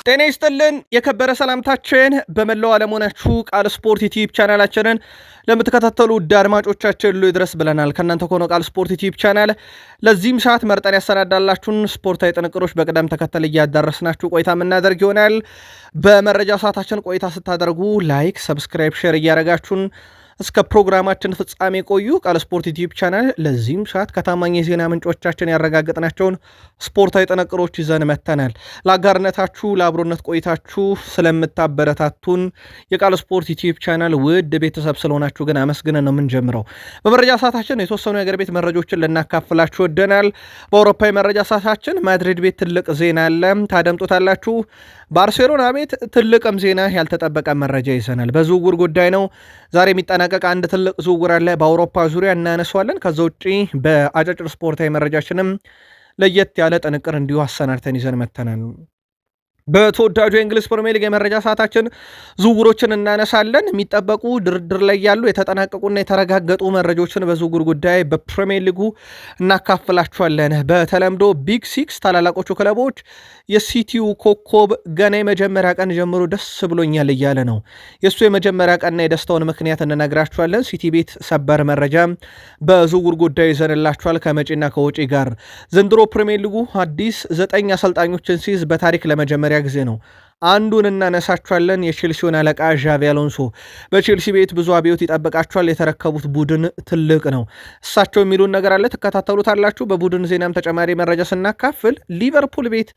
ጤና ይስጥልን የከበረ ሰላምታችን በመላው ዓለም ሆናችሁ ቃል ስፖርት ዩቲዩብ ቻናላችንን ለምትከታተሉ ውድ አድማጮቻችን ሁሉ ይድረስ ብለናል። ከእናንተ ከሆነ ቃል ስፖርት ዩቲዩብ ቻናል ለዚህም ሰዓት መርጠን ያሰናዳላችሁን ስፖርታዊ ጥንቅሮች በቅደም ተከተል እያዳረስናችሁ ቆይታ የምናደርግ ይሆናል። በመረጃ ሰዓታችን ቆይታ ስታደርጉ ላይክ፣ ሰብስክራይብ፣ ሼር እያደረጋችሁን እስከ ፕሮግራማችን ፍጻሜ ቆዩ። ቃል ስፖርት ዩቲዩብ ቻናል ለዚህም ሰዓት ከታማኝ የዜና ምንጮቻችን ያረጋግጥናቸውን ስፖርታዊ ጥንቅሮች ይዘን መተናል። ለአጋርነታችሁ ለአብሮነት ቆይታችሁ ስለምታበረታቱን የቃል ስፖርት ዩቲዩብ ቻናል ውድ ቤተሰብ ስለሆናችሁ ግን አመስግነን ነው የምንጀምረው። በመረጃ ሰዓታችን የተወሰኑ የአገር ቤት መረጃዎችን ልናካፍላችሁ ወደናል። በአውሮፓ የመረጃ ሰዓታችን ማድሪድ ቤት ትልቅ ዜና አለ፣ ታደምጡታላችሁ። ባርሴሎና ቤት ትልቅም ዜና ያልተጠበቀ መረጃ ይዘናል። በዝውውር ጉዳይ ነው ዛሬ የሚጠናቀቅ አንድ ትልቅ ዝውውር አለ። በአውሮፓ ዙሪያ እናነሷለን። ከዛ ውጪ በአጫጭር ስፖርታዊ መረጃችንም ለየት ያለ ጥንቅር እንዲሁ አሰናድተን ይዘን መተናል። በተወዳጁ የእንግሊዝ ፕሪሚየር ሊግ የመረጃ ሰዓታችን ዝውውሮችን እናነሳለን። የሚጠበቁ ድርድር ላይ ያሉ የተጠናቀቁና የተረጋገጡ መረጃዎችን በዝውውር ጉዳይ በፕሪሚየር ሊጉ እናካፍላችኋለን። በተለምዶ ቢግ ሲክስ ታላላቆቹ ክለቦች የሲቲው ኮከብ ገና የመጀመሪያ ቀን ጀምሮ ደስ ብሎኛል እያለ ነው። የእሱ የመጀመሪያ ቀንና የደስታውን ምክንያት እንነግራችኋለን። ሲቲ ቤት ሰበር መረጃ በዝውውር ጉዳይ ይዘንላችኋል። ከመጪና ከውጪ ጋር ዘንድሮ ፕሪሚየር ሊጉ አዲስ 9 አሰልጣኞችን ሲይዝ በታሪክ ለመጀመሪያ ጊዜ ነው። አንዱን እናነሳችኋለን። የቼልሲውን አለቃ ዣቪ አሎንሶ በቼልሲ ቤት ብዙ አብዮት ይጠብቃቸዋል። የተረከቡት ቡድን ትልቅ ነው። እሳቸው የሚሉን ነገር አለ፣ ትከታተሉታላችሁ። በቡድን ዜናም ተጨማሪ መረጃ ስናካፍል ሊቨርፑል ቤት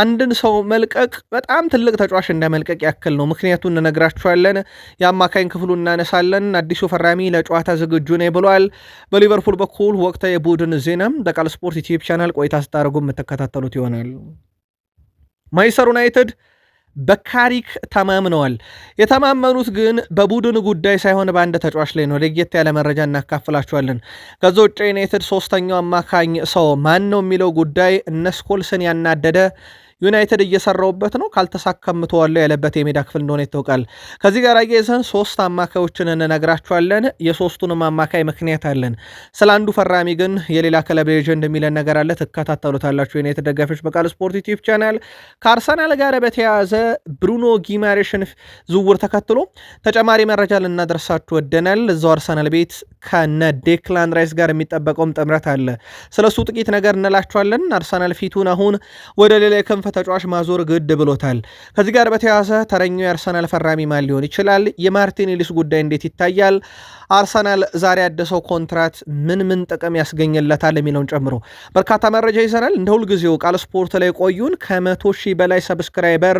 አንድን ሰው መልቀቅ በጣም ትልቅ ተጫዋች እንደመልቀቅ ያክል ነው። ምክንያቱን እንነግራችኋለን። የአማካኝ ክፍሉ እናነሳለን። አዲሱ ፈራሚ ለጨዋታ ዝግጁ ነው ብሏል። በሊቨርፑል በኩል ወቅታዊ የቡድን ዜናም በቃል ስፖርት ዩቲዩብ ቻናል ቆይታ ስታደርጉ የምትከታተሉት ይሆናል። ማንቸስተር ዩናይትድ በካሪክ ተማምነዋል። የተማመኑት ግን በቡድን ጉዳይ ሳይሆን በአንድ ተጫዋች ላይ ነው። ለየት ያለ መረጃ እናካፍላችኋለን። ከዛ ውጭ ዩናይትድ ሶስተኛው አማካኝ ሰው ማን ነው የሚለው ጉዳይ እነ ስኮልስን ያናደደ ዩናይትድ እየሰራውበት ነው፣ ካልተሳካምተዋለው ያለበት የሜዳ ክፍል እንደሆነ ይታወቃል። ከዚህ ጋር አያይዘን 3 አማካዮችን እንነግራችኋለን። የሶስቱንም አማካይ ምክንያት አለን። ስለ አንዱ ፈራሚ ግን የሌላ ክለብ ኤጀንት የሚለን ነገር አለ፣ ትከታተሉታላችሁ ዩናይትድ ደጋፊዎች በቃል ስፖርት ዩቲዩብ ቻናል። ከአርሰናል ጋር በተያያዘ ብሩኖ ጊማሬሽን ዝውውር ተከትሎ ተጨማሪ መረጃ ልናደርሳችሁ ወደናል። እዛው አርሰናል ቤት ከነ ዴክላን ራይስ ጋር የሚጠበቀውም ጥምረት አለ። ስለሱ ጥቂት ነገር እንላችኋለን። አርሰናል ፊቱን አሁን ወደ ሌላ የክንፍ ተጫዋች ማዞር ግድ ብሎታል። ከዚህ ጋር በተያያዘ ተረኛው የአርሰናል ፈራሚ ማን ሊሆን ይችላል? የማርቲኔሊስ ጉዳይ እንዴት ይታያል? አርሰናል ዛሬ ያደሰው ኮንትራት ምን ጥቅም ያስገኝለታል የሚለውን ጨምሮ በርካታ መረጃ ይዘናል። እንደ ሁልጊዜው ቃል ስፖርት ላይ ቆዩን። ከ100,000 በላይ ሰብስክራይበር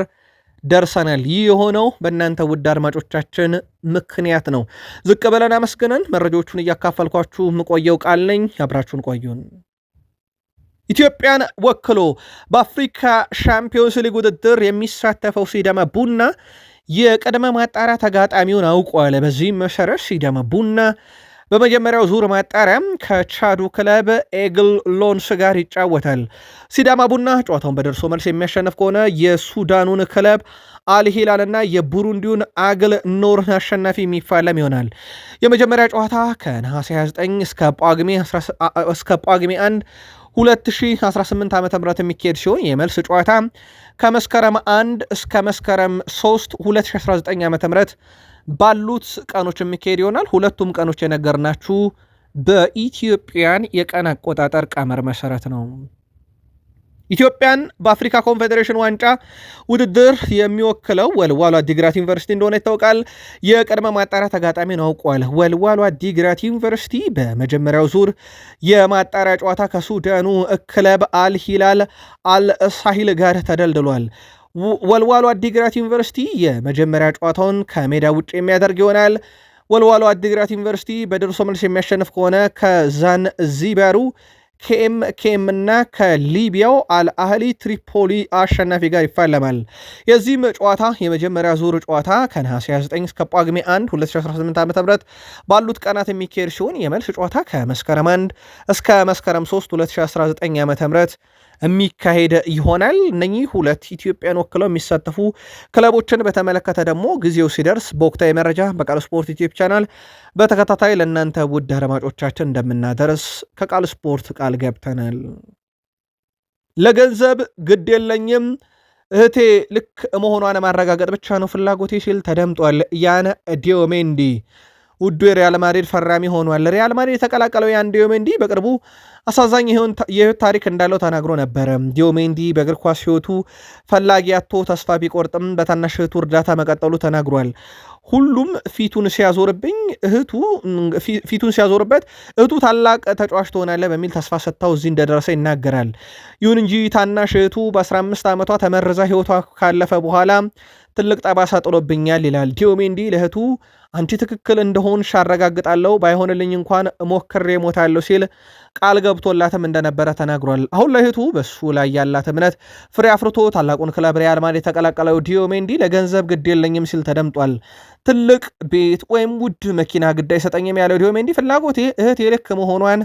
ደርሰናል። ይህ የሆነው በእናንተ ውድ አድማጮቻችን ምክንያት ነው። ዝቅ ብለን አመስግነን መረጃዎቹን እያካፈልኳችሁ ምቆየው ቃል ነኝ። አብራችሁን ቆዩን። ኢትዮጵያን ወክሎ በአፍሪካ ሻምፒዮንስ ሊግ ውድድር የሚሳተፈው ሲዳማ ቡና የቅድመ ማጣሪያ ተጋጣሚውን አውቋል። በዚህም መሰረት ሲዳማ ቡና በመጀመሪያው ዙር ማጣሪያም ከቻዱ ክለብ ኤግል ሎንስ ጋር ይጫወታል። ሲዳማ ቡና ጨዋታውን በደርሶ መልስ የሚያሸንፍ ከሆነ የሱዳኑን ክለብ አልሂላል እና የቡሩንዲውን አግል ኖር አሸናፊ የሚፋለም ይሆናል። የመጀመሪያ ጨዋታ ከነሐሴ 29 እስከ ጳጉሜ 1 2018 ዓ.ም የሚካሄድ ሲሆን የመልስ ጨዋታ ከመስከረም 1 እስከ መስከረም 3 2019 ዓ.ም ባሉት ቀኖች የሚካሄድ ይሆናል። ሁለቱም ቀኖች የነገርናችሁ በኢትዮጵያን የቀን አቆጣጠር ቀመር መሰረት ነው። ኢትዮጵያን በአፍሪካ ኮንፌዴሬሽን ዋንጫ ውድድር የሚወክለው ወልዋሎ አዲግራት ዩኒቨርሲቲ እንደሆነ ይታወቃል። የቅድመ ማጣሪያ ተጋጣሚን አውቋል። ወልዋሎ አዲግራት ዩኒቨርሲቲ በመጀመሪያው ዙር የማጣሪያ ጨዋታ ከሱዳኑ ክለብ አልሂላል አልሳሂል ጋር ተደልድሏል። ወልዋሎ አዲግራት ዩኒቨርሲቲ የመጀመሪያ ጨዋታውን ከሜዳ ውጭ የሚያደርግ ይሆናል። ወልዋሎ አዲግራት ዩኒቨርሲቲ በደርሶ መልስ የሚያሸንፍ ከሆነ ከዛንዚባሩ ኬኤም እና ከሊቢያው አልአህሊ ትሪፖሊ አሸናፊ ጋር ይፋለማል። የዚህም ጨዋታ የመጀመሪያ ዙር ጨዋታ ከነሐሴ 29 እስከ ጳጉሜ 1 2018 ዓ.ም ባሉት ቀናት የሚካሄድ ሲሆን የመልስ ጨዋታ ከመስከረም 1 እስከ መስከረም 3 2019 ዓ.ም የሚካሄድ ይሆናል። እነኚህ ሁለት ኢትዮጵያን ወክለው የሚሳተፉ ክለቦችን በተመለከተ ደግሞ ጊዜው ሲደርስ በወቅታዊ መረጃ በቃል ስፖርት ዩቲዩብ ቻናል በተከታታይ ለእናንተ ውድ አድማጮቻችን እንደምናደርስ ከቃል ስፖርት ቃል ገብተናል። ለገንዘብ ግድ የለኝም እህቴ ልክ መሆኗን ማረጋገጥ ብቻ ነው ፍላጎቴ ሲል ተደምጧል። ያን ዲዮሜንዲ ውዱ የሪያል ማድሪድ ፈራሚ ሆኗል። ሪያል ማድሪድ የተቀላቀለው ያን ዲዮሜንዲ በቅርቡ አሳዛኝ የህይወት ታሪክ እንዳለው ተናግሮ ነበረ። ዲዮሜንዲ በእግር ኳስ ህይወቱ ፈላጊ አጥቶ ተስፋ ቢቆርጥም በታናሽ እህቱ እርዳታ መቀጠሉ ተናግሯል። ሁሉም ፊቱን ሲያዞርበት እህቱ ታላቅ ተጫዋች ትሆናለህ በሚል ተስፋ ሰጥታው እዚህ እንደደረሰ ይናገራል። ይሁን እንጂ ታናሽ እህቱ በ15 ዓመቷ ተመርዛ ህይወቷ ካለፈ በኋላ ትልቅ ጠባሳ ጥሎብኛል ይላል ዲዮሜንዲ። ለእህቱ አንቺ ትክክል እንደሆንሽ አረጋግጣለሁ፣ ባይሆንልኝ እንኳን ሞክሬ እሞታለሁ ሲል ቃል ገብቶላትም እንደነበረ ተናግሯል። አሁን ለእህቱ በሱ ላይ ያላት እምነት ፍሬ አፍርቶ ታላቁን ክለብ ሪያል ማድሪድ የተቀላቀለው ዲዮሜንዲ ለገንዘብ ግድ የለኝም ሲል ተደምጧል። ትልቅ ቤት ወይም ውድ መኪና ግድ አይሰጠኝም ያለው ዲዮሜንዲ ፍላጎቴ እህቴ ልክ መሆኗን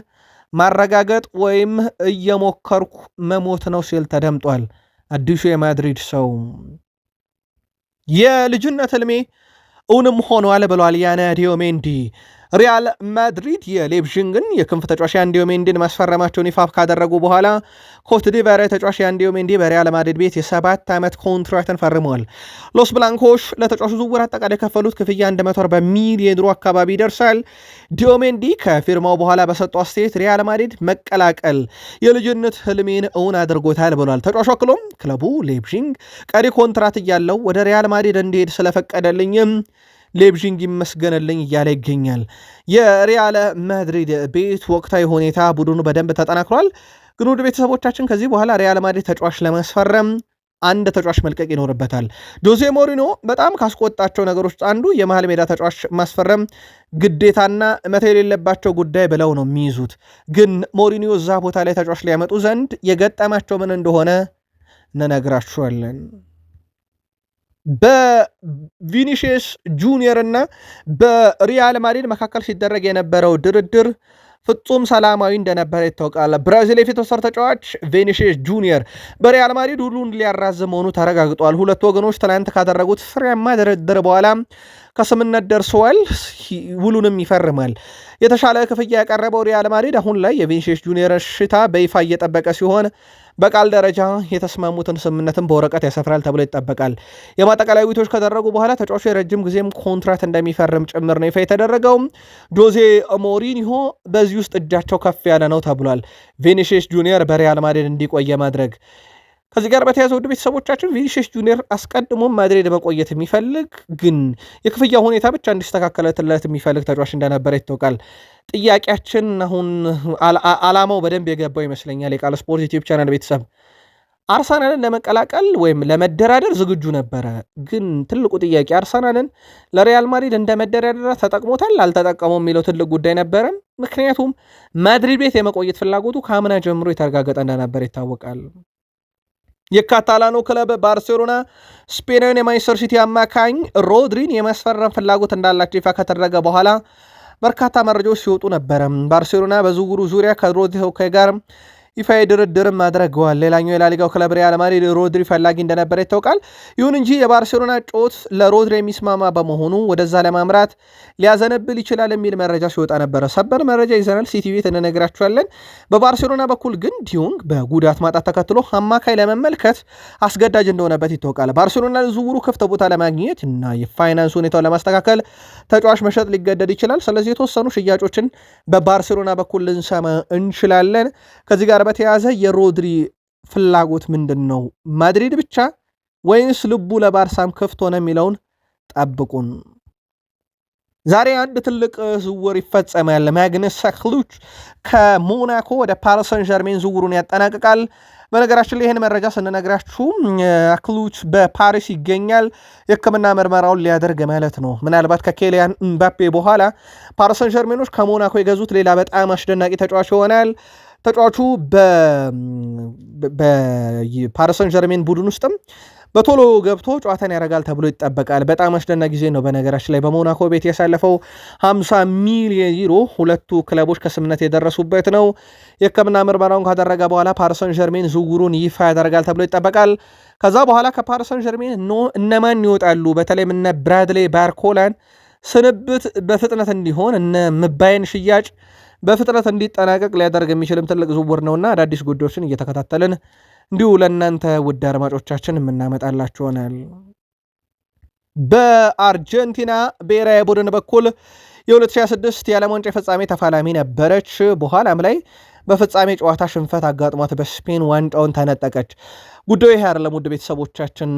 ማረጋገጥ ወይም እየሞከርኩ መሞት ነው ሲል ተደምጧል። አዲሱ የማድሪድ ሰው የልጅነት ህልሜ እውንም ሆኗል ብሏል ያን ዲዮሜንዲ። ሪያል ማድሪድ የሌብዥንግን የክንፍ ተጫዋች ያን ዲዮሜንዲን ማስፈረማቸውን ይፋ ካደረጉ በኋላ ኮት ዲቫር ተጫዋች ያን ዲዮሜንዲ በሪያል ማድሪድ ቤት የ7 ዓመት ኮንትራክትን ፈርመዋል። ሎስ ብላንኮች ለተጫዋቹ ዝውውር አጠቃላይ የከፈሉት ክፍያ 140 ሚሊዮን ዩሮ አካባቢ ይደርሳል። ዲዮሜንዲ ከፊርማው በኋላ በሰጠው አስተያየት ሪያል ማድሪድ መቀላቀል የልጅነት ህልሜን እውን አድርጎታል ብሏል። ተጫዋቹ አክሎም ክለቡ ሌብዥንግ ቀሪ ኮንትራት እያለው ወደ ሪያል ማድሪድ እንዲሄድ ስለፈቀደልኝም ሌብዥንግ ይመስገንልኝ እያለ ይገኛል። የሪያል ማድሪድ ቤት ወቅታዊ ሁኔታ ቡድኑ በደንብ ተጠናክሯል። ግን ውድ ቤተሰቦቻችን ከዚህ በኋላ ሪያል ማድሪድ ተጫዋች ለማስፈረም አንድ ተጫዋች መልቀቅ ይኖርበታል። ጆዜ ሞሪኖ በጣም ካስቆጣቸው ነገሮች አንዱ የመሃል ሜዳ ተጫዋች ማስፈረም ግዴታና መተው የሌለባቸው ጉዳይ ብለው ነው የሚይዙት። ግን ሞሪኒዮ እዛ ቦታ ላይ ተጫዋች ሊያመጡ ዘንድ የገጠማቸው ምን እንደሆነ እንነግራችኋለን። በቪኒሺየስ ጁኒየር እና በሪያል ማድሪድ መካከል ሲደረግ የነበረው ድርድር ፍጹም ሰላማዊ እንደነበረ ይታወቃል። ብራዚል የፊት ወሰር ተጫዋች ቪኒሺየስ ጁኒየር በሪያል ማድሪድ ሁሉን ሊያራዝም መሆኑ ተረጋግጧል። ሁለቱ ወገኖች ትናንት ካደረጉት ፍሬያማ ድርድር በኋላ ከስምነት ደርሰዋል። ውሉንም ይፈርማል። የተሻለ ክፍያ ያቀረበው ሪያል ማድሪድ አሁን ላይ የቪኒሺየስ ጁኒየር ሽታ በይፋ እየጠበቀ ሲሆን በቃል ደረጃ የተስማሙትን ስምምነትን በወረቀት ያሰፍራል ተብሎ ይጠበቃል። የማጠቃለያ ውይይቶች ከደረጉ በኋላ ተጫዋቹ የረጅም ጊዜም ኮንትራት እንደሚፈርም ጭምር ነው ይፋ የተደረገው። ጆዜ ሞሪኒሆ በዚህ ውስጥ እጃቸው ከፍ ያለ ነው ተብሏል። ቪኒሺየስ ጁኒየር በሪያል ማድሪድ እንዲቆየ ማድረግ። ከዚህ ጋር በተያያዘ ውድ ቤተሰቦቻችን ቪኒሺየስ ጁኒየር አስቀድሞም ማድሪድ መቆየት የሚፈልግ ግን የክፍያ ሁኔታ ብቻ እንዲስተካከለትለት የሚፈልግ ተጫዋች እንደነበረ ይታወቃል። ጥያቄያችን አሁን አላማው በደንብ የገባው ይመስለኛል። የቃል ስፖርት ዩቲዩብ ቻናል ቤተሰብ አርሰናልን ለመቀላቀል ወይም ለመደራደር ዝግጁ ነበረ። ግን ትልቁ ጥያቄ አርሰናልን ለሪያል ማድሪድ እንደ መደራደር ተጠቅሞታል አልተጠቀመው የሚለው ትልቅ ጉዳይ ነበረ። ምክንያቱም ማድሪድ ቤት የመቆየት ፍላጎቱ ከአምና ጀምሮ የተረጋገጠ እንደነበር ይታወቃል። የካታላኑ ክለብ ባርሴሎና ስፔናዊን የማንቸስተር ሲቲ አማካኝ ሮድሪን የማስፈረም ፍላጎት እንዳላቸው ይፋ ከተደረገ በኋላ በርካታ መረጃዎች ሲወጡ ነበረ። ባርሴሎና በዝውውሩ ዙሪያ ከሮድሪ ተወካይ ጋር ይፋ ድርድርም አድርገዋል። ሌላኛው የላሊጋው ክለብ ሪያል ማድሪድ ሮድሪ ፈላጊ እንደነበረ ይታወቃል። ይሁን እንጂ የባርሴሎና ጮት ለሮድሪ የሚስማማ በመሆኑ ወደዛ ለማምራት ሊያዘነብል ይችላል የሚል መረጃ ሲወጣ ነበረ። ሰበር መረጃ ይዘናል፣ ሲቲ ቤት እንነግራችኋለን። በባርሴሎና በኩል ግን ዲዮንግ በጉዳት ማጣት ተከትሎ አማካይ ለመመልከት አስገዳጅ እንደሆነበት ይታወቃል። ባርሴሎና ዝውውሩ ክፍት ቦታ ለማግኘት እና የፋይናንስ ሁኔታውን ለማስተካከል ተጫዋች መሸጥ ሊገደድ ይችላል። ስለዚህ የተወሰኑ ሽያጮችን በባርሴሎና በኩል ልንሰማ እንችላለን። ከዚህ ጋር በተያያዘ የሮድሪ ፍላጎት ምንድን ነው? ማድሪድ ብቻ ወይንስ ልቡ ለባርሳም ክፍት ሆነ የሚለውን ጠብቁን። ዛሬ አንድ ትልቅ ዝውውር ይፈጸማል። ማግነስ ክሉች ከሞናኮ ወደ ፓሪስ ሰን ዠርሜን ዝውውሩን ያጠናቅቃል። በነገራችን ላይ ይህን መረጃ ስንነግራችሁ ክሉች በፓሪስ ይገኛል። የሕክምና ምርመራውን ሊያደርግ ማለት ነው። ምናልባት ከኬሊያን ምባፔ በኋላ ፓሪስ ሰን ዠርሜኖች ከሞናኮ የገዙት ሌላ በጣም አስደናቂ ተጫዋች ይሆናል። ተጫዋቹ በፓሪስ ሰን ዠርሜን ቡድን ውስጥም በቶሎ ገብቶ ጨዋታን ያደርጋል ተብሎ ይጠበቃል። በጣም አስደናቂ ጊዜ ነው። በነገራችን ላይ በሞናኮ ቤት ያሳለፈው 50 ሚሊዮን ዩሮ ሁለቱ ክለቦች ከስምነት የደረሱበት ነው። የሕክምና ምርመራውን ካደረገ በኋላ ፓሪስ ሰን ዠርሜን ዝውውሩን ይፋ ያደርጋል ተብሎ ይጠበቃል። ከዛ በኋላ ከፓሪስ ሰን ዠርሜን እነማን ይወጣሉ? በተለይም እነ ብራድሌ ባርኮላን ስንብት በፍጥነት እንዲሆን እነ ምባይን ሽያጭ በፍጥነት እንዲጠናቀቅ ሊያደርግ የሚችልም ትልቅ ዝውውር ነውና አዳዲስ ጉዳዮችን እየተከታተልን እንዲሁ ለእናንተ ውድ አድማጮቻችን የምናመጣላችሁ ይሆናል። በአርጀንቲና ብሔራዊ ቡድን በኩል የ2026 የዓለም ዋንጫ ፍጻሜ ተፋላሚ ነበረች። በኋላም ላይ በፍጻሜ ጨዋታ ሽንፈት አጋጥሟት በስፔን ዋንጫውን ተነጠቀች። ጉዳዩ ይሄ አይደለም ውድ ቤተሰቦቻችን።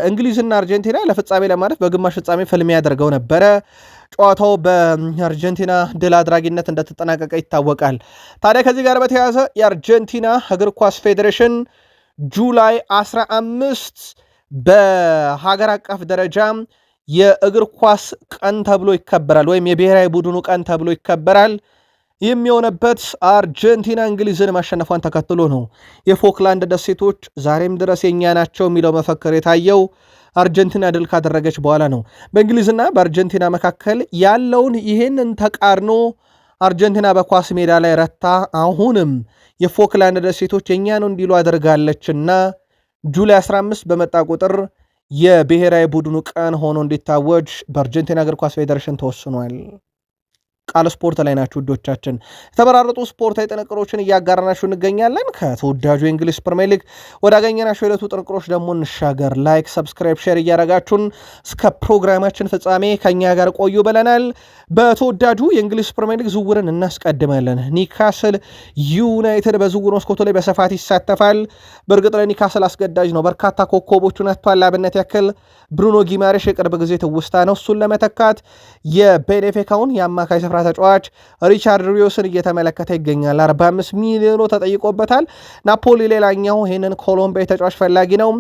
እንግሊዝና አርጀንቲና ለፍጻሜ ለማለፍ በግማሽ ፍጻሜ ፍልሚያ ያደርገው ነበረ። ጨዋታው በአርጀንቲና ድል አድራጊነት እንደተጠናቀቀ ይታወቃል። ታዲያ ከዚህ ጋር በተያያዘ የአርጀንቲና እግር ኳስ ፌዴሬሽን ጁላይ 15 በሀገር አቀፍ ደረጃ የእግር ኳስ ቀን ተብሎ ይከበራል፣ ወይም የብሔራዊ ቡድኑ ቀን ተብሎ ይከበራል። የሚሆነበት አርጀንቲና እንግሊዝን ማሸነፏን ተከትሎ ነው። የፎክላንድ ደሴቶች ዛሬም ድረስ የኛ ናቸው የሚለው መፈክር የታየው አርጀንቲና ድል ካደረገች በኋላ ነው። በእንግሊዝና በአርጀንቲና መካከል ያለውን ይህንን ተቃርኖ አርጀንቲና በኳስ ሜዳ ላይ ረታ አሁንም የፎክላንድ ደሴቶች የኛ ነው እንዲሉ አድርጋለችና ጁላይ 15 በመጣ ቁጥር የብሔራዊ ቡድኑ ቀን ሆኖ እንዲታወጅ በአርጀንቲና እግር ኳስ ፌዴሬሽን ተወስኗል። ቃል ስፖርት ላይ ናችሁ ውዶቻችን። የተመራረጡ ስፖርታዊ ጥንቅሮችን እያጋራናችሁ እንገኛለን። ከተወዳጁ የእንግሊዝ ፕሪሚየር ሊግ ወዳገኘናቸው የዕለቱ ጥንቅሮች ደግሞ እንሻገር። ላይክ፣ ሰብስክራይብ፣ ሼር እያረጋችሁን እስከ ፕሮግራማችን ፍጻሜ ከኛ ጋር ቆዩ ብለናል። በተወዳጁ የእንግሊዝ ፕሪሚየር ሊግ ዝውውርን እናስቀድማለን። ኒካስል ዩናይትድ በዝውውር መስኮቱ ላይ በስፋት ይሳተፋል። በእርግጥ ለኒካስል አስገዳጅ ነው። በርካታ ኮከቦቹን አጥቷል። ላብነት ያክል ብሩኖ ጊማሬሽ የቅርብ ጊዜ ትውስታ ነው። እሱን ለመተካት የቤኔፊካውን የአማካይ ስፍራ ተጫዋች ሪቻርድ ሪዮስን እየተመለከተ ይገኛል። 45 ሚሊዮን ተጠይቆበታል። ናፖሊ ሌላኛው ይህንን ኮሎምቢያ ተጫዋች ፈላጊ ነው።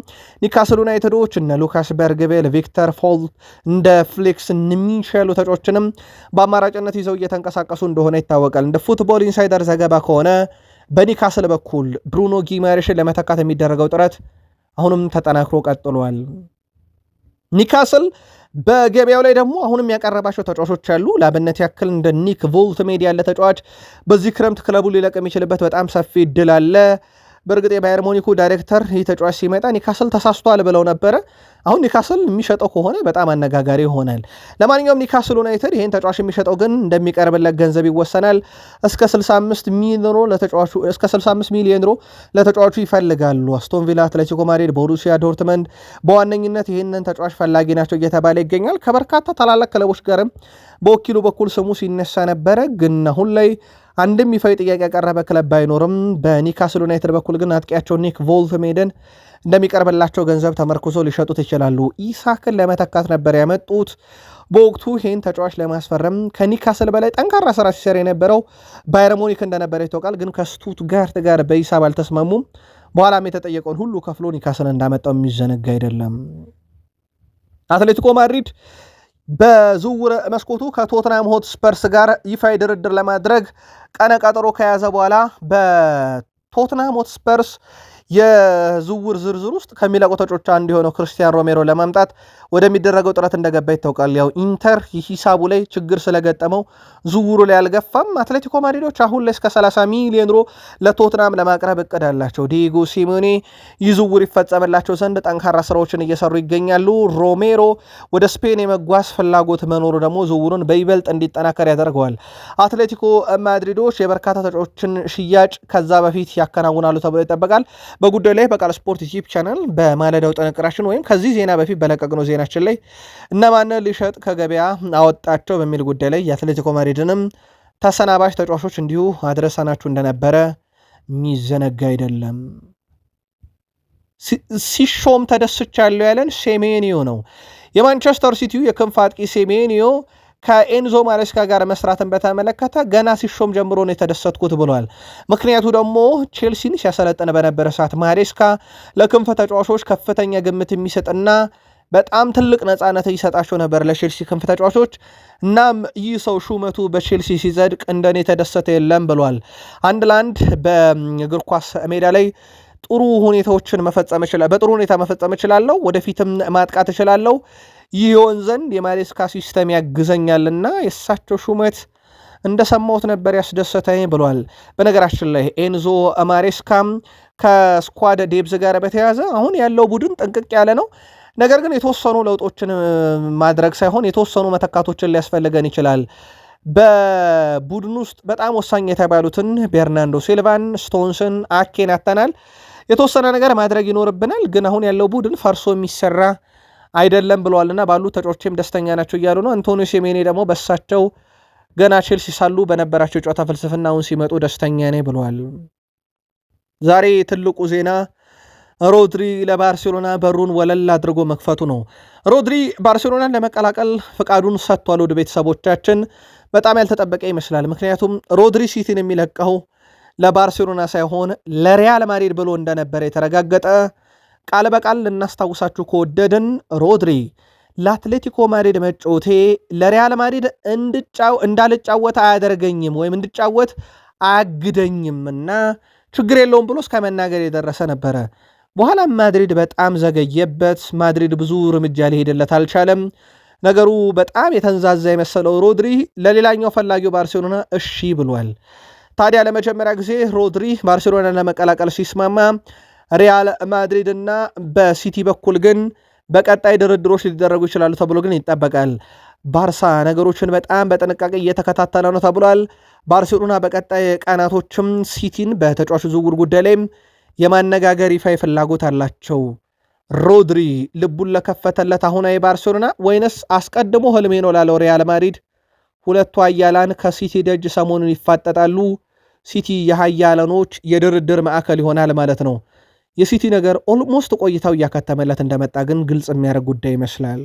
ኒካስል ዩናይትዶች እነ ሉካስ በርግቤል፣ ቪክተር ፎልት፣ እንደ ፍሌክስ ሚሸሉ ተጫዋቾችንም በአማራጭነት ይዘው እየተንቀሳቀሱ እንደሆነ ይታወቃል። እንደ ፉትቦል ኢንሳይደር ዘገባ ከሆነ በኒካስል በኩል ብሩኖ ጊማሬሽን ለመተካት የሚደረገው ጥረት አሁንም ተጠናክሮ ቀጥሏል። ኒካስል በገበያው ላይ ደግሞ አሁንም ያቀረባቸው ተጫዋቾች አሉ። ለአብነት ያክል እንደ ኒክ ቮልትሜድ ያለ ተጫዋች በዚህ ክረምት ክለቡ ሊለቅ የሚችልበት በጣም ሰፊ እድል አለ። በእርግጥ የባየር ሞኒኩ ዳይሬክተር ይህ ተጫዋች ሲመጣ ኒካስል ተሳስቷል ብለው ነበረ። አሁን ኒካስል የሚሸጠው ከሆነ በጣም አነጋጋሪ ይሆናል። ለማንኛውም ኒካስል ዩናይትድ ይህን ተጫዋች የሚሸጠው ግን እንደሚቀርብለት ገንዘብ ይወሰናል። እስከ 65 ሚሊዮን ዩሮ ለተጫዋቹ ይፈልጋሉ። አስቶን ቪላ፣ አትሌቲኮ ማድሪድ፣ ቦሩሲያ ዶርትመንድ በዋነኝነት ይህንን ተጫዋች ፈላጊ ናቸው እየተባለ ይገኛል። ከበርካታ ታላላቅ ክለቦች ጋርም በወኪሉ በኩል ስሙ ሲነሳ ነበረ። ግን አሁን ላይ አንድም ይፋዊ ጥያቄ ያቀረበ ክለብ ባይኖርም በኒካስል ዩናይትድ በኩል ግን አጥቂያቸው ኒክ ቮልትሜድን እንደሚቀርብላቸው ገንዘብ ተመርኩዞ ሊሸጡት ይችላሉ። ኢሳክን ለመተካት ነበር ያመጡት። በወቅቱ ይህን ተጫዋች ለማስፈረም ከኒካስል በላይ ጠንካራ ስራ ሲሰራ የነበረው ባየር ሙኒክ እንደነበረ ይታወቃል። ግን ከስቱትጋርት ጋር በሂሳብ አልተስማሙም። በኋላም የተጠየቀውን ሁሉ ከፍሎ ኒካስል እንዳመጣው የሚዘነጋ አይደለም። አትሌቲኮ ማድሪድ በዝውውር መስኮቱ ከቶትናም ሆትስፐርስ ጋር ይፋዊ ድርድር ለማድረግ ቀነ ቀጠሮ ከያዘ በኋላ በቶትናም ሆትስፐርስ የዝውውር ዝርዝር ውስጥ ከሚለቁ ተጫዋቾች አንዱ የሆነው ክርስቲያን ሮሜሮ ለማምጣት ወደሚደረገው ጥረት እንደገባ ይታወቃል። ያው ኢንተር ሂሳቡ ላይ ችግር ስለገጠመው ዝውውሩ ላይ አልገፋም። አትሌቲኮ ማድሪዶች አሁን ላይ እስከ 30 ሚሊዮን ዩሮ ለቶትናም ለማቅረብ እቅድ አላቸው። ዲዬጎ ሲሞኔ ይህ ዝውውር ይፈጸምላቸው ዘንድ ጠንካራ ስራዎችን እየሰሩ ይገኛሉ። ሮሜሮ ወደ ስፔን የመጓዝ ፍላጎት መኖሩ ደግሞ ዝውውሩን በይበልጥ እንዲጠናከር ያደርገዋል። አትሌቲኮ ማድሪዶች የበርካታ ተጫዋቾችን ሽያጭ ከዛ በፊት ያከናውናሉ ተብሎ ይጠበቃል። በጉዳዩ ላይ በቃል ስፖርት ዩቲዩብ ቻናል በማለዳው ጥንቅራችን ወይም ከዚህ ዜና በፊት በለቀቅነው ዜናችን ላይ እነማንን ሊሸጥ ከገበያ አወጣቸው በሚል ጉዳይ ላይ የአትሌቲኮ ማድሪድንም ተሰናባሽ ተጫዋቾች እንዲሁ አድረሰናችሁ እንደነበረ የሚዘነጋ አይደለም። ሲሾም ተደስቻለሁ ያለን ሴሜኒዮ ነው። የማንቸስተር ሲቲው የክንፍ አጥቂ ሴሜኒዮ ከኤንዞ ማሬስካ ጋር መስራትን በተመለከተ ገና ሲሾም ጀምሮ ነው የተደሰትኩት ብሏል። ምክንያቱ ደግሞ ቼልሲን ሲያሰለጥን በነበረ ሰዓት ማሬስካ ለክንፍ ተጫዋቾች ከፍተኛ ግምት የሚሰጥና በጣም ትልቅ ነፃነት ይሰጣቸው ነበር ለቼልሲ ክንፍ ተጫዋቾች። እናም ይህ ሰው ሹመቱ በቼልሲ ሲጸድቅ እንደኔ የተደሰተ የለም ብሏል። አንድ ለአንድ በእግር ኳስ ሜዳ ላይ ጥሩ ሁኔታዎችን በጥሩ ሁኔታ መፈጸም እችላለሁ፣ ወደፊትም ማጥቃት እችላለሁ። ይህ ይሆን ዘንድ የማሬስካ ሲስተም ያግዘኛልና የእሳቸው ሹመት እንደሰማሁት ነበር ያስደሰተኝ ብሏል። በነገራችን ላይ ኤንዞ ማሬስካም ከስኳድ ዴብዝ ጋር በተያያዘ አሁን ያለው ቡድን ጥንቅቅ ያለ ነው። ነገር ግን የተወሰኑ ለውጦችን ማድረግ ሳይሆን የተወሰኑ መተካቶችን ሊያስፈልገን ይችላል። በቡድን ውስጥ በጣም ወሳኝ የተባሉትን ቤርናንዶ ሲልቫን፣ ስቶንስን፣ አኬን አተናል። የተወሰነ ነገር ማድረግ ይኖርብናል፣ ግን አሁን ያለው ቡድን ፈርሶ የሚሰራ አይደለም ብለዋልና ባሉት ተጫዋቾችም ደስተኛ ናቸው እያሉ ነው። አንቶኒዮ ሴሜኔ ደግሞ በሳቸው ገና ቼልሲ ሳሉ በነበራቸው ጨዋታ ፍልስፍና አሁን ሲመጡ ደስተኛ ነኝ ብለዋል። ዛሬ ትልቁ ዜና ሮድሪ ለባርሴሎና በሩን ወለል አድርጎ መክፈቱ ነው። ሮድሪ ባርሴሎናን ለመቀላቀል ፍቃዱን ሰጥቷል። ወደ ቤተሰቦቻችን በጣም ያልተጠበቀ ይመስላል። ምክንያቱም ሮድሪ ሲቲን የሚለቀው ለባርሴሎና ሳይሆን ለሪያል ማድሪድ ብሎ እንደነበረ የተረጋገጠ ቃል በቃል ልናስታውሳችሁ ከወደድን ሮድሪ ለአትሌቲኮ ማድሪድ መጫወቴ ለሪያል ማድሪድ እንዳልጫወት አያደርገኝም ወይም እንድጫወት አያግደኝም እና ችግር የለውም ብሎ እስከ መናገር የደረሰ ነበረ። በኋላ ማድሪድ በጣም ዘገየበት። ማድሪድ ብዙ እርምጃ ሊሄድለት አልቻለም። ነገሩ በጣም የተንዛዛ የመሰለው ሮድሪ ለሌላኛው ፈላጊው ባርሴሎና እሺ ብሏል። ታዲያ ለመጀመሪያ ጊዜ ሮድሪ ባርሴሎናን ለመቀላቀል ሲስማማ ሪያል ማድሪድ እና በሲቲ በኩል ግን በቀጣይ ድርድሮች ሊደረጉ ይችላሉ ተብሎ ግን ይጠበቃል። ባርሳ ነገሮችን በጣም በጥንቃቄ እየተከታተለ ነው ተብሏል። ባርሴሎና በቀጣይ ቀናቶችም ሲቲን በተጫዋቹ ዝውውር ጉዳይ ላይም የማነጋገር ይፋ ፍላጎት አላቸው። ሮድሪ ልቡን ለከፈተለት አሁናዊ ባርሴሎና ወይንስ አስቀድሞ ህልሜ ነው ላለው ሪያል ማድሪድ? ሁለቱ ኃያላን ከሲቲ ደጅ ሰሞኑን ይፋጠጣሉ። ሲቲ የኃያላኖች የድርድር ማዕከል ይሆናል ማለት ነው። የሲቲ ነገር ኦልሞስት ቆይታው እያከተመለት እንደመጣ ግን ግልጽ የሚያደርግ ጉዳይ ይመስላል።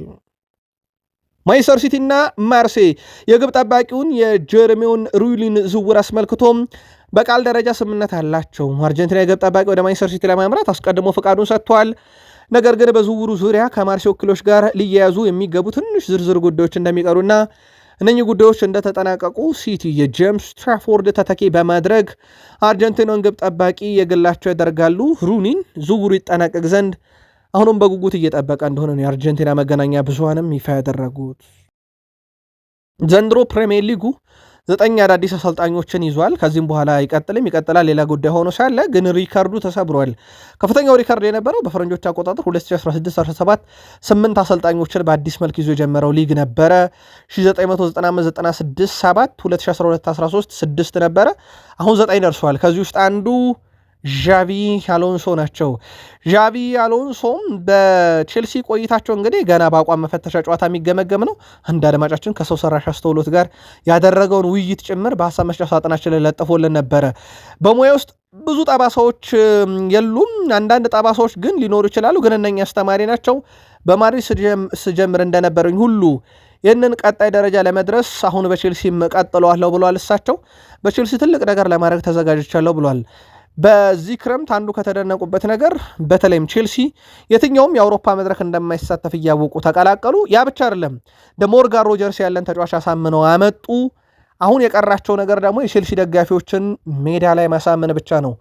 ማንቸስተር ሲቲ እና ማርሴ የግብ ጠባቂውን የጀርሜውን ሩሊን ዝውውር አስመልክቶም በቃል ደረጃ ስምምነት አላቸው። አርጀንቲና የግብ ጠባቂ ወደ ማንቸስተር ሲቲ ለማምራት አስቀድሞ ፍቃዱን ሰጥቷል። ነገር ግን በዝውውሩ ዙሪያ ከማርሴ ወኪሎች ጋር ሊያያዙ የሚገቡ ትንሽ ዝርዝር ጉዳዮች እንደሚቀሩና እነኚህ ጉዳዮች እንደተጠናቀቁ ሲቲ የጄምስ ትራፎርድ ተተኪ በማድረግ አርጀንቲናን ግብ ጠባቂ የግላቸው ያደርጋሉ። ሩኒን ዝውውሩ ይጠናቀቅ ዘንድ አሁንም በጉጉት እየጠበቀ እንደሆነ ነው የአርጀንቲና መገናኛ ብዙሃንም ይፋ ያደረጉት። ዘንድሮ ፕሪሚየር ሊጉ 9 አዳዲስ አሰልጣኞችን ይዟል። ከዚህም በኋላ ይቀጥላል። ሌላ ጉዳይ ሆኖ ሳለ ግን ሪካርዱ ተሰብሯል። ከፍተኛው ሪካርድ የነበረው በፈረንጆች አቆጣጠር 2016-17 8 አሰልጣኞችን በአዲስ መልክ ይዞ የጀመረው ሊግ ነበረ። 1995-96-7 2012-13 6 ነበረ። አሁን 9 ደርሷል። ከዚህ ውስጥ አንዱ ዣቪ አሎንሶ ናቸው። ዣቪ አሎንሶም በቼልሲ ቆይታቸው እንግዲህ ገና በአቋም መፈተሻ ጨዋታ የሚገመገም ነው። አንድ አድማጫችን ከሰው ሰራሽ አስተውሎት ጋር ያደረገውን ውይይት ጭምር በሀሳብ መስጫ ሳጥናችን ላይ ለጥፎልን ነበረ። በሙያ ውስጥ ብዙ ጠባሳዎች የሉም፣ አንዳንድ ጠባሳዎች ግን ሊኖሩ ይችላሉ። ግን እነኛ አስተማሪ ናቸው። በማድሪድ ስጀምር እንደነበረኝ ሁሉ ይህንን ቀጣይ ደረጃ ለመድረስ አሁን በቼልሲ ቀጥለዋለሁ ብሏል። እሳቸው በቼልሲ ትልቅ ነገር ለማድረግ ተዘጋጅቻለሁ ብሏል። በዚህ ክረምት አንዱ ከተደነቁበት ነገር በተለይም ቼልሲ የትኛውም የአውሮፓ መድረክ እንደማይሳተፍ እያወቁ ተቀላቀሉ። ያ ብቻ አይደለም፣ ሞርጋን ሮጀርስ ያለን ተጫዋች አሳምነው አመጡ። አሁን የቀራቸው ነገር ደግሞ የቼልሲ ደጋፊዎችን ሜዳ ላይ ማሳመን ብቻ ነው።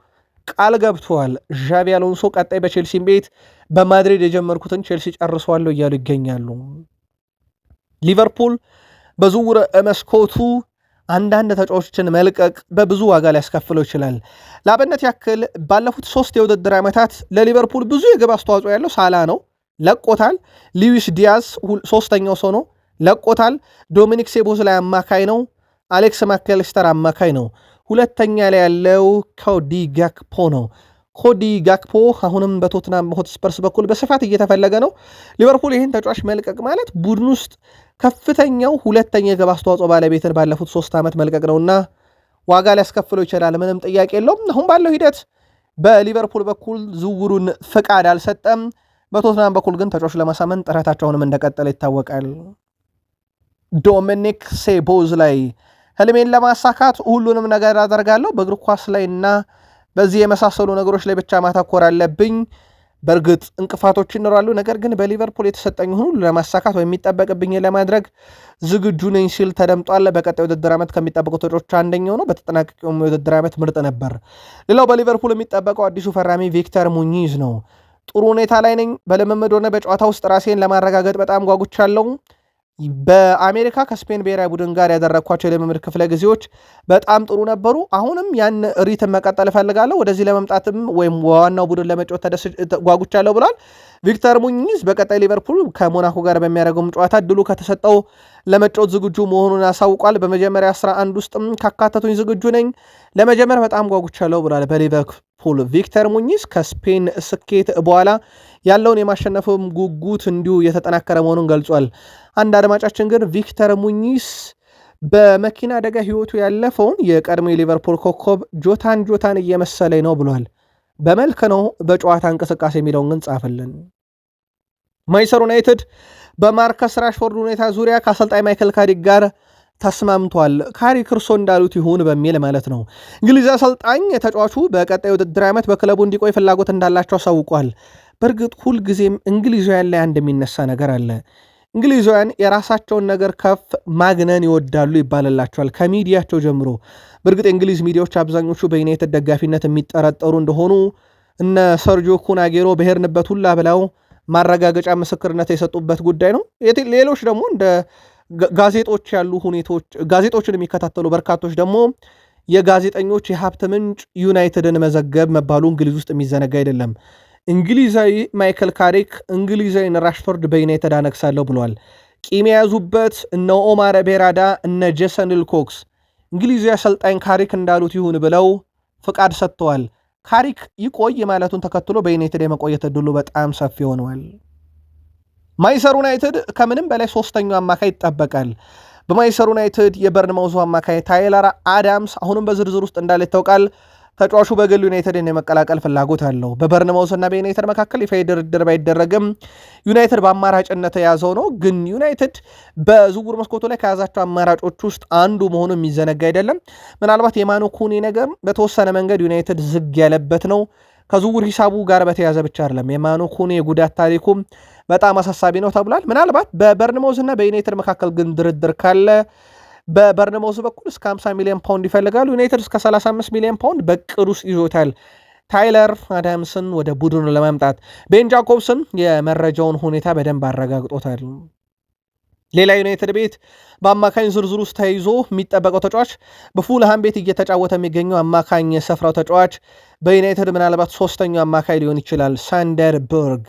ቃል ገብተዋል። ዣቪ አሎንሶ ቀጣይ በቼልሲ ቤት በማድሪድ የጀመርኩትን ቼልሲ ጨርሰዋለሁ እያሉ ይገኛሉ። ሊቨርፑል በዝውውር መስኮቱ አንዳንድ ተጫዋቾችን መልቀቅ በብዙ ዋጋ ሊያስከፍለው ይችላል። ለአብነት ያክል ባለፉት 3 የውድድር ዓመታት ለሊቨርፑል ብዙ የግብ አስተዋጽኦ ያለው ሳላ ነው፣ ለቆታል። ሉዊስ ዲያዝ 3ኛው ሰው ነው፣ ለቆታል። ዶሚኒክ ሶቦስላይ አማካይ ነው። አሌክስ ማካሊስተር አማካይ ነው። 2ኛ ላይ ያለው ኮዲ ጋክፖ ነው። ኮዲ ጋክፖ አሁንም በቶትናም ሆትስፐርስ በኩል በስፋት እየተፈለገ ነው። ሊቨርፑል ይህን ተጫዋች መልቀቅ ማለት ቡድን ውስጥ ከፍተኛው 2ኛ የግብ አስተዋጽኦ ባለቤትን ባለፉት 3 ዓመት መልቀቅ ነውና ዋጋ ሊያስከፍለው ይችላል። ምንም ጥያቄ የለውም። አሁን ባለው ሂደት በሊቨርፑል በኩል ዝውውሩን ፍቃድ አልሰጠም። በቶትናም በኩል ግን ተጫዋች ለማሳመን ጥረታቸውንም እንደቀጠለ ይታወቃል። ዶሚኒክ ሶቦስላይ ህልሜን ለማሳካት ሁሉንም ነገር አደርጋለሁ፣ በእግር ኳስ ላይ እና በዚህ የመሳሰሉ ነገሮች ላይ ብቻ ማተኮር አለብኝ። በእርግጥ እንቅፋቶች ይኖራሉ፣ ነገር ግን በሊቨርፑል የተሰጠኝ ሁሉ ለማሳካት ወይም የሚጠበቅብኝ ለማድረግ ዝግጁ ነኝ ሲል ተደምጧል። በቀጣይ ውድድር ዓመት ከሚጠበቁ ተጫዋቾች አንደኛው ነው። በተጠናቀቀው የውድድር ዓመት ምርጥ ነበር። ሌላው በሊቨርፑል የሚጠበቀው አዲሱ ፈራሚ ቪክተር ሙኒዝ ነው። ጥሩ ሁኔታ ላይ ነኝ፣ በልምምድ ሆነ በጨዋታ ውስጥ ራሴን ለማረጋገጥ በጣም ጓጉቻለሁ። በአሜሪካ ከስፔን ብሔራዊ ቡድን ጋር ያደረግኳቸው የልምምድ ክፍለ ጊዜዎች በጣም ጥሩ ነበሩ። አሁንም ያን ሪትም መቀጠል እፈልጋለሁ። ወደዚህ ለመምጣትም ወይም ዋናው ቡድን ለመጫወት ጓጉቻለሁ ብሏል ቪክተር ሙኒዝ። በቀጣይ ሊቨርፑል ከሞናኮ ጋር በሚያደርገውም ጨዋታ እድሉ ከተሰጠው ለመጫወት ዝግጁ መሆኑን አሳውቋል። በመጀመሪያ 11 ውስጥም ካካተቱኝ ዝግጁ ነኝ፣ ለመጀመር በጣም ጓጉቻለሁ ብሏል። በሊቨርፑል ሊቨርፑል ቪክተር ሙኒዝ ከስፔን ስኬት በኋላ ያለውን የማሸነፍም ጉጉት እንዲሁ የተጠናከረ መሆኑን ገልጿል። አንድ አድማጫችን ግን ቪክተር ሙኒዝ በመኪና አደጋ ህይወቱ ያለፈውን የቀድሞ የሊቨርፑል ኮከብ ጆታን እየመሰለኝ ነው ብሏል። በመልክ ነው በጨዋታ እንቅስቃሴ የሚለውን ግን ጻፍልን። ማንቸስተር ዩናይትድ በማርከስ ራሽፎርድ ሁኔታ ዙሪያ ከአሰልጣኝ ማይክል ካሪክ ጋር ተስማምቷል። ካሪክ እርሶ እንዳሉት ይሁን በሚል ማለት ነው። እንግሊዝ አሰልጣኝ ተጫዋቹ በቀጣይ ውድድር ዓመት በክለቡ እንዲቆይ ፍላጎት እንዳላቸው አሳውቋል። በእርግጥ ሁልጊዜም እንግሊዛውያን ላይ አንድ የሚነሳ ነገር አለ። እንግሊዛውያን የራሳቸውን ነገር ከፍ ማግነን ይወዳሉ ይባልላቸዋል ከሚዲያቸው ጀምሮ። በእርግጥ የእንግሊዝ ሚዲያዎች አብዛኞቹ በዩናይትድ ደጋፊነት የሚጠረጠሩ እንደሆኑ እነ ሰርጂዮ ኩናጌሮ በሄርንበት ሁላ ብለው ማረጋገጫ ምስክርነት የሰጡበት ጉዳይ ነው። ሌሎች ደግሞ እንደ ጋዜጦች ያሉ ሁኔታዎች ጋዜጦችን የሚከታተሉ በርካቶች ደግሞ የጋዜጠኞች የሀብት ምንጭ ዩናይትድን መዘገብ መባሉ እንግሊዝ ውስጥ የሚዘነጋ አይደለም። እንግሊዛዊ ማይክል ካሪክ እንግሊዛዊን ራሽፎርድ በዩናይትድ አነግሳለሁ ብሏል። ቂም የያዙበት እነ ኦማር ቤራዳ እነ ጄሰን ዊልኮክስ እንግሊዛዊ አሰልጣኝ ካሪክ እንዳሉት ይሁን ብለው ፍቃድ ሰጥተዋል። ካሪክ ይቆይ ማለቱን ተከትሎ በዩናይትድ የመቆየት ዕድሉ በጣም ሰፊ ሆነዋል። ማንቸስተር ዩናይትድ ከምንም በላይ ሶስተኛው አማካይ ይጠበቃል። በማንቸስተር ዩናይትድ የበርንማውዙ አማካይ ታይለር አዳምስ አሁንም በዝርዝር ውስጥ እንዳለ ይታወቃል። ተጫዋቹ በግል ዩናይትድን የመቀላቀል ፍላጎት አለው። በበርንማውዝና በዩናይትድ መካከል ይፋ ድርድር ባይደረግም ዩናይትድ በአማራጭነት የያዘው ነው። ግን ዩናይትድ በዝውውር መስኮቱ ላይ ከያዛቸው አማራጮች ውስጥ አንዱ መሆኑ የሚዘነጋ አይደለም። ምናልባት የማኑ ኩኒ ነገር በተወሰነ መንገድ ዩናይትድ ዝግ ያለበት ነው። ከዝውውር ሂሳቡ ጋር በተያዘ ብቻ አይደለም። የማኑ ኩኒ የጉዳት ታሪኩም በጣም አሳሳቢ ነው ተብሏል። ምናልባት በበርንማውዝና በዩናይትድ መካከል ግን ድርድር ካለ በበርንማውዝ በኩል እስከ 50 ሚሊዮን ፓውንድ ይፈልጋሉ። ዩናይትድ እስከ 35 ሚሊዮን ፓውንድ በቅድ ውስጥ ይዞታል። ታይለር አዳምስን ወደ ቡድኑ ለማምጣት ቤን ጃኮብስን የመረጃውን ሁኔታ በደንብ አረጋግጦታል። ሌላ ዩናይትድ ቤት በአማካኝ ዝርዝር ውስጥ ተይዞ የሚጠበቀው ተጫዋች በፉልሃም ቤት እየተጫወተ የሚገኘው አማካኝ የሰፍራው ተጫዋች በዩናይትድ ምናልባት ሶስተኛው አማካይ ሊሆን ይችላል፣ ሳንደር በርግ።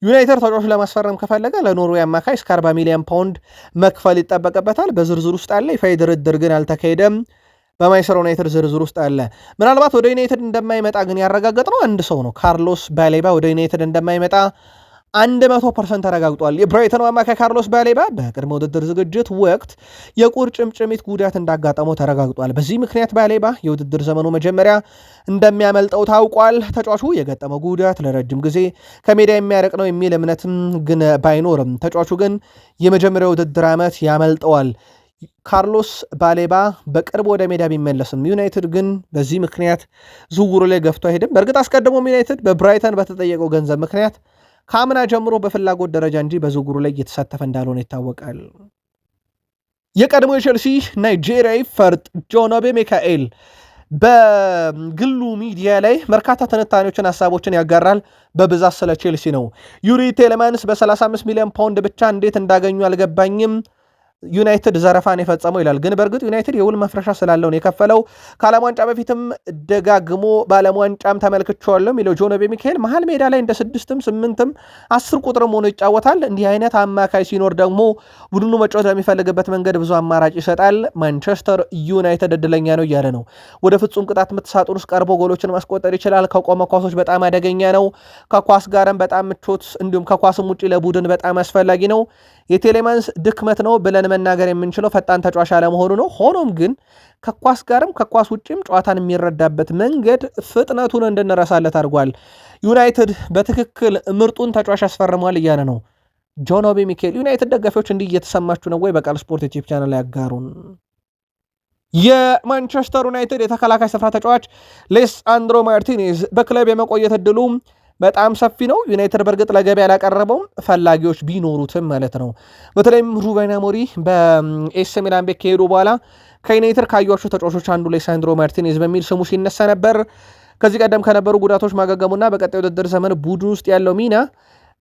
ዩናይትድ ተጫዋቹ ለማስፈረም ከፈለገ ለኖርዌይ አማካይ እስከ 40 ሚሊዮን ፓውንድ መክፈል ይጠበቅበታል። በዝርዝር ውስጥ አለ። ይፋ ድርድር ግን አልተካሄደም። በማንቸስተር ዩናይትድ ዝርዝር ውስጥ አለ። ምናልባት ወደ ዩናይትድ እንደማይመጣ ግን ያረጋገጥነው አንድ ሰው ነው። ካርሎስ ባሌባ ወደ ዩናይትድ እንደማይመጣ 100% ተረጋግጧል። የብራይተኑ አማካይ ካርሎስ ባሌባ በቅድመ ውድድር ዝግጅት ወቅት የቁርጭምጭሚት ጉዳት እንዳጋጠመው ተረጋግጧል። በዚህ ምክንያት ባሌባ የውድድር ዘመኑ መጀመሪያ እንደሚያመልጠው ታውቋል። ተጫዋቹ የገጠመው ጉዳት ለረጅም ጊዜ ከሜዳ የሚያርቅ ነው የሚል እምነትም ግን ባይኖርም ተጫዋቹ ግን የመጀመሪያው ውድድር ዓመት ያመልጠዋል። ካርሎስ ባሌባ በቅርብ ወደ ሜዳ ቢመለስም ዩናይትድ ግን በዚህ ምክንያት ዝውውሩ ላይ ገፍቶ አይሄድም። በእርግጥ አስቀድሞም ዩናይትድ በብራይተን በተጠየቀው ገንዘብ ምክንያት ከአምና ጀምሮ በፍላጎት ደረጃ እንጂ በዝውውሩ ላይ እየተሳተፈ እንዳልሆነ ይታወቃል። የቀድሞ የቼልሲ ናይጄሪያዊ ፈርጥ ጆን ኦቤ ሚካኤል በግሉ ሚዲያ ላይ በርካታ ትንታኔዎችን፣ ሀሳቦችን ያጋራል። በብዛት ስለ ቼልሲ ነው። ዩሪ ቴሌማንስ በ35 ሚሊዮን ፓውንድ ብቻ እንዴት እንዳገኙ አልገባኝም፣ ዩናይትድ ዘረፋን የፈጸመው ይላል። ግን በእርግጥ ዩናይትድ የውል መፍረሻ ስላለውን የከፈለው ከዓለም ዋንጫ በፊትም ደጋግሞ በዓለም ዋንጫም ተመልክቼዋለሁ የሚለው ጆን ኦቤ ሚካኤል መሀል ሜዳ ላይ እንደ 6ም 8ም 10 ቁጥርም ሆኖ ይጫወታል። እንዲህ አይነት አማካይ ሲኖር ደግሞ ቡድኑ መጫወት ለሚፈልግበት መንገድ ብዙ አማራጭ ይሰጣል። ማንቸስተር ዩናይትድ እድለኛ ነው እያለ ነው። ወደ ፍጹም ቅጣት ምት ሳጥን ውስጥ ቀርቦ ጎሎችን ማስቆጠር ይችላል። ከቆመ ኳሶች በጣም አደገኛ ነው። ከኳስ ጋርም በጣም ምቾት እንዲሁም ከኳስም ውጭ ለቡድን በጣም አስፈላጊ ነው። የቴሌማንስ ድክመት ነው ብለን መናገር የምንችለው ፈጣን ተጫዋች አለመሆኑ ነው። ሆኖም ግን ከኳስ ጋርም ከኳስ ውጭም ጨዋታን የሚረዳበት መንገድ ፍጥነቱን እንድንረሳለት አድርጓል። ዩናይትድ በትክክል ምርጡን ተጫዋች ያስፈርሟል እያለ ነው ጆን ኦቤ ሚካኤል። ዩናይትድ ደጋፊዎች እንዲህ እየተሰማችሁ ነው ወይ? በቃል ስፖርት ዩቲዩብ ቻናል ላይ ያጋሩን። የማንቸስተር ዩናይትድ የተከላካይ ስፍራ ተጫዋች ሌሳንድሮ ማርቲኔዝ በክለብ የመቆየት እድሉ በጣም ሰፊ ነው። ዩናይትድ በእርግጥ ለገበያ ያላቀረበውም ፈላጊዎች ቢኖሩትም ማለት ነው። በተለይም ሩበን አሞሪም በኤስ ሚላን ቤት ከሄዱ በኋላ ከዩናይትድ ካዩዋቸው ተጫዋቾች አንዱ ሌሳንድሮ ማርቲኔዝ በሚል ስሙ ሲነሳ ነበር። ከዚህ ቀደም ከነበሩ ጉዳቶች ማገገሙና በቀጣይ ውድድር ዘመን ቡድን ውስጥ ያለው ሚና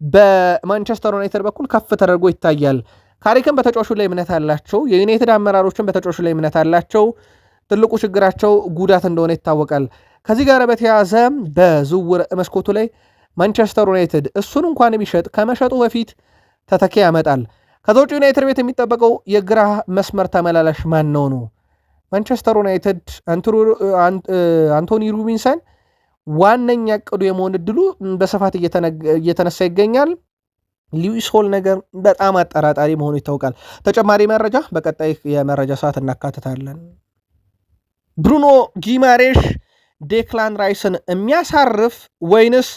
በማንቸስተር ዩናይትድ በኩል ከፍ ተደርጎ ይታያል። ካሪክም በተጫዋቹ ላይ እምነት አላቸው። የዩናይትድ አመራሮችም በተጫዋቹ ላይ እምነት አላቸው። ትልቁ ችግራቸው ጉዳት እንደሆነ ይታወቃል። ከዚህ ጋር በተያያዘ በዝውውር መስኮቱ ላይ ማንቸስተር ዩናይትድ እሱን እንኳን ቢሸጥ ከመሸጡ በፊት ተተኪ ያመጣል። ከዛ ውጭ ዩናይትድ ቤት የሚጠበቀው የግራ መስመር ተመላላሽ ማን ነው? ማንቸስተር ዩናይትድ አንቶኒ ሩቢንሰን ዋነኛ ዕቅዱ የመሆን ዕድሉ በስፋት እየተነሳ ይገኛል። ሉዊስ ሆል ነገር በጣም አጠራጣሪ መሆኑ ይታወቃል። ተጨማሪ መረጃ በቀጣይ የመረጃ ሰዓት እናካትታለን። ብሩኖ ጊማሬሽ ዴክላን ራይስን የሚያሳርፍ ወይንስ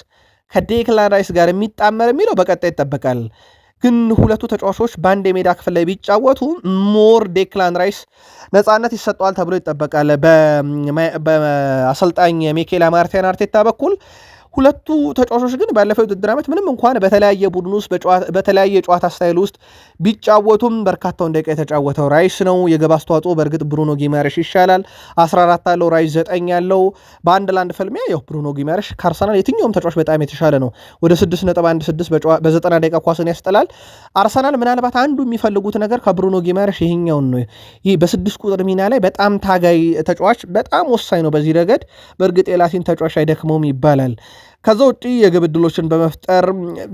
ከዴክላን ራይስ ጋር የሚጣመር የሚለው በቀጣይ ይጠበቃል። ግን ሁለቱ ተጫዋቾች በአንድ የሜዳ ክፍል ላይ ቢጫወቱ ሞር ዴክላን ራይስ ነፃነት ይሰጠዋል ተብሎ ይጠበቃል። በአሰልጣኝ ሚኬል አርቴታ በኩል ሁለቱ ተጫዋቾች ግን ባለፈው ውድድር ዓመት ምንም እንኳን በተለያየ ቡድን ውስጥ በተለያየ ጨዋታ ስታይል ውስጥ ቢጫወቱም በርካታውን ደቂቃ የተጫወተው ራይስ ነው። የግብ አስተዋጽኦ በእርግጥ ብሩኖ ጊማሬሽ ይሻላል። 14 አለው፣ ራይስ 9 ያለው። በአንድ ለአንድ ፍልሚያ ያው ብሩኖ ጊማሬሽ ከአርሰናል የትኛውም ተጫዋች በጣም የተሻለ ነው። ወደ 6.16 በ90 ደቂቃ ኳስን ያስጠላል። አርሰናል ምናልባት አንዱ የሚፈልጉት ነገር ከብሩኖ ጊማሬሽ ይሄኛውን ነው። ይህ በ6 ቁጥር ሚና ላይ በጣም ታጋይ ተጫዋች በጣም ወሳኝ ነው በዚህ ረገድ። በእርግጥ የላቲን ተጫዋች አይደክመውም ይባላል። ከዛ ውጪ የግብ ዕድሎችን በመፍጠር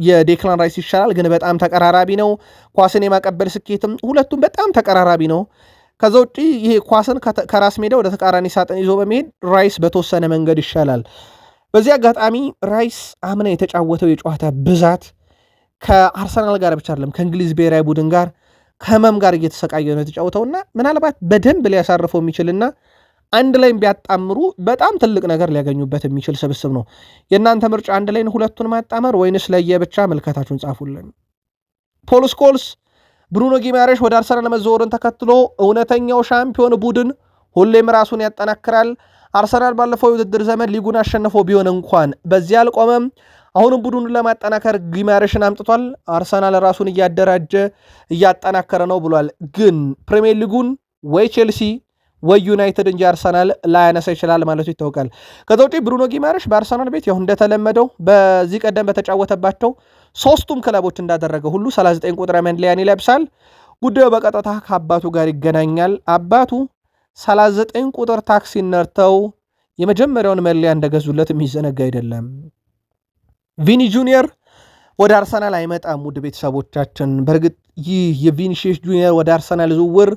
የዴክላን ራይስ ይሻላል፣ ግን በጣም ተቀራራቢ ነው። ኳስን የማቀበል ስኬትም ሁለቱም በጣም ተቀራራቢ ነው። ከዛ ውጪ ይሄ ኳስን ከራስ ሜዳ ወደ ተቃራኒ ሳጥን ይዞ በመሄድ ራይስ በተወሰነ መንገድ ይሻላል። በዚህ አጋጣሚ ራይስ አምና የተጫወተው የጨዋታ ብዛት ከአርሰናል ጋር ብቻ አይደለም ከእንግሊዝ ብሔራዊ ቡድን ጋር ከህመም ጋር እየተሰቃየ ነው የተጫወተውና ምናልባት በደንብ ሊያሳርፈው የሚችልና አንድ ላይ ቢያጣምሩ በጣም ትልቅ ነገር ሊያገኙበት የሚችል ስብስብ ነው። የእናንተ ምርጫ አንድ ላይ ሁለቱን ማጣመር ወይንስ ለየብቻ? መልከታችሁን ጻፉልን። ፖል ስኮልስ ብሩኖ ጊማሬሽ ወደ አርሰናል መዘወርን ተከትሎ እውነተኛው ሻምፒዮን ቡድን ሁሌም ራሱን ያጠናክራል። አርሰናል ባለፈው የውድድር ዘመን ሊጉን አሸንፎ ቢሆን እንኳን በዚህ አልቆመም። አሁንም ቡድኑን ለማጠናከር ጊማሬሽን አምጥቷል። አርሰናል ራሱን እያደራጀ እያጠናከረ ነው ብሏል። ግን ፕሪሚየር ሊጉን ወይ ቼልሲ ወይ ዩናይትድ እንጂ አርሰናል ላያነሳ ይችላል ማለቱ ይታወቃል። ከዛ ውጪ ብሩኖ ጊማሬሽ በአርሰናል ቤት ያው እንደተለመደው በዚህ ቀደም በተጫወተባቸው ሶስቱም ክለቦች እንዳደረገ ሁሉ 39 ቁጥር መለያን ይለብሳል። ጉዳዩ በቀጥታ ከአባቱ ጋር ይገናኛል። አባቱ 39 ቁጥር ታክሲ ነርተው የመጀመሪያውን መለያ እንደገዙለት የሚዘነጋ አይደለም። ቪኒ ጁኒየር ወደ አርሰናል አይመጣም። ውድ ቤተሰቦቻችን በእርግጥ ይህ የቪኒሺየስ ጁኒየር ወደ አርሰናል ዝውውር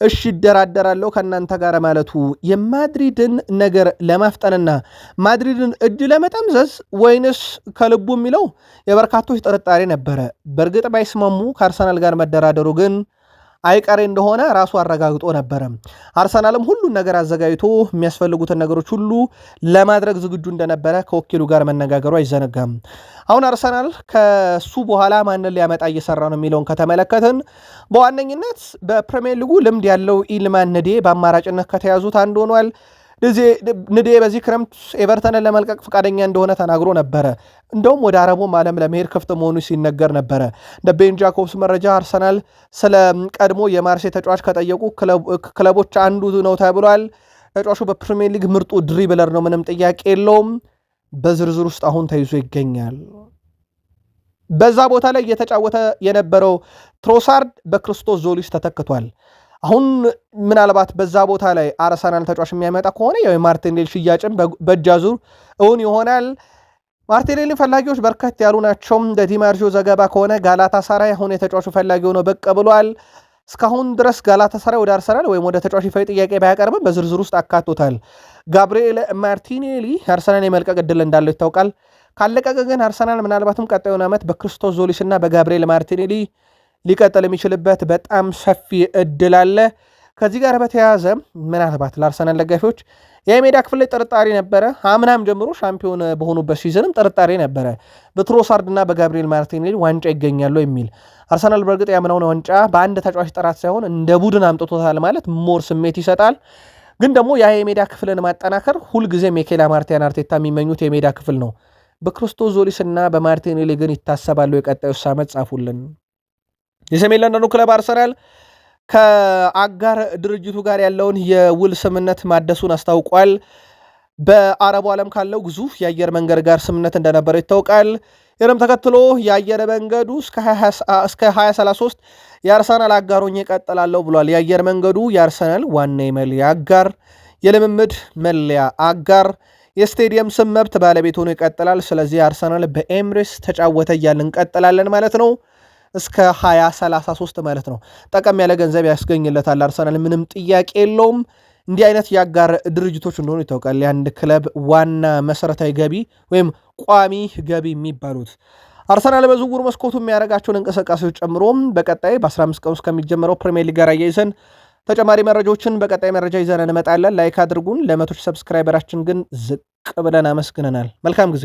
እሺ ይደራደራለሁ ከእናንተ ጋር ማለቱ የማድሪድን ነገር ለማፍጠንና ማድሪድን እጅ ለመጠምዘዝ ወይንስ ከልቡ የሚለው የበርካቶች ጥርጣሬ ነበረ። በእርግጥ ባይስማሙ ከአርሰናል ጋር መደራደሩ ግን አይቀሬ እንደሆነ ራሱ አረጋግጦ ነበረ። አርሰናልም ሁሉን ነገር አዘጋጅቶ የሚያስፈልጉትን ነገሮች ሁሉ ለማድረግ ዝግጁ እንደነበረ ከወኪሉ ጋር መነጋገሩ አይዘነጋም። አሁን አርሰናል ከሱ በኋላ ማንን ሊያመጣ እየሰራ ነው የሚለውን ከተመለከትን በዋነኝነት በፕሪሚየር ሊጉ ልምድ ያለው ኢልማን ንዴ በአማራጭነት ከተያዙት አንዱ ሆኗል። ንዴ በዚህ ክረምት ኤቨርተንን ለመልቀቅ ፈቃደኛ እንደሆነ ተናግሮ ነበረ። እንደውም ወደ አረቡም ዓለም ለመሄድ ክፍት መሆኑ ሲነገር ነበረ። እንደ ቤን ጃኮብስ መረጃ አርሰናል ስለ ቀድሞ የማርሴ ተጫዋች ከጠየቁ ክለቦች አንዱ ነው ተብሏል። ተጫዋቹ በፕሪሚየር ሊግ ምርጡ ድሪብለር ነው፣ ምንም ጥያቄ የለውም። በዝርዝር ውስጥ አሁን ተይዞ ይገኛል። በዛ ቦታ ላይ እየተጫወተ የነበረው ትሮሳርድ በክርስቶስ ዞሊስ ተተክቷል። አሁን ምናልባት በዛ ቦታ ላይ አርሰናል ተጫዋች የሚያመጣ ከሆነ ያው የማርቲኔሊ ሽያጭም በእጅ አዙር እውን ይሆናል። ማርቲኔሊ ፈላጊዎች በርከት ያሉ ናቸው። እንደ ዲማርሾ ዘገባ ከሆነ ጋላታሳራይ አሁን የተጫዋቹ ፈላጊ ሆኖ ብቅ ብሏል። እስካሁን ድረስ ጋላታሳራይ ወደ አርሰናል ወይም ወደ ተጫዋች ይፋዊ ጥያቄ ባያቀርብም በዝርዝር ውስጥ አካቶታል። ጋብሪኤል ማርቲኔሊ አርሰናል የመልቀቅ ዕድል እንዳለው ይታወቃል። ካለቀቀ ግን አርሰናል ምናልባትም ቀጣዩን ዓመት በክርስቶስ ዞሊስ እና በጋብሪኤል ማርቲኔሊ ሊቀጥል የሚችልበት በጣም ሰፊ ዕድል አለ። ከዚህ ጋር በተያያዘ ምናልባት ለአርሰናል ደጋፊዎች የሜዳ ክፍል ላይ ጥርጣሬ ነበረ። አምናም ጀምሮ ሻምፒዮን በሆኑበት ሲዝንም ጥርጣሬ ነበረ በትሮሳርድና በጋብሪኤል ማርቲኔሊ ዋንጫ ይገኛሉ የሚል። አርሰናል በእርግጥ ያምናውን ዋንጫ በአንድ ተጫዋች ጥራት ሳይሆን እንደ ቡድን አምጥቶታል ማለት ሞር ስሜት ይሰጣል። ግን ደግሞ ያ የሜዳ ክፍልን ማጠናከር ሁልጊዜም ሚኬል አርቴታ የሚመኙት የሜዳ ክፍል ነው። በክርስቶስ ዞሊስ እና በማርቲኔሊ ግን ይታሰባሉ የቀጣዩ ዓመት ጻፉልን። የሰሜን ለንደኑ ክለብ አርሰናል ከአጋር ድርጅቱ ጋር ያለውን የውል ስምነት ማደሱን አስታውቋል። በአረቡ ዓለም ካለው ግዙፍ የአየር መንገድ ጋር ስምነት እንደነበረው ይታወቃል። ይህንም ተከትሎ የአየር መንገዱ እስከ 2033 የአርሰናል አጋሮኝ ይቀጥላለሁ ብሏል። የአየር መንገዱ የአርሰናል ዋና የመለያ አጋር፣ የልምምድ መለያ አጋር፣ የስቴዲየም ስም መብት ባለቤት ሆኖ ይቀጥላል። ስለዚህ አርሰናል በኤምሬስ ተጫወተ እያልን እንቀጥላለን ማለት ነው። እስከ 2033 ማለት ነው። ጠቀም ያለ ገንዘብ ያስገኝለታል አርሰናል፣ ምንም ጥያቄ የለውም። እንዲህ አይነት የአጋር ድርጅቶች እንደሆኑ ይታወቃል። የአንድ ክለብ ዋና መሰረታዊ ገቢ ወይም ቋሚ ገቢ የሚባሉት አርሰናል በዝውውር መስኮቱ የሚያደርጋቸውን እንቅስቃሴዎች ጨምሮም በቀጣይ በ15 ቀን ውስጥ ከሚጀምረው ፕሪሚየር ሊግ ጋር አያይዘን ተጨማሪ መረጃዎችን በቀጣይ መረጃ ይዘን እንመጣለን። ላይክ አድርጉን። ለ100 ሰብስክራይበራችን ግን ዝቅ ብለን አመስግነናል። መልካም ጊዜ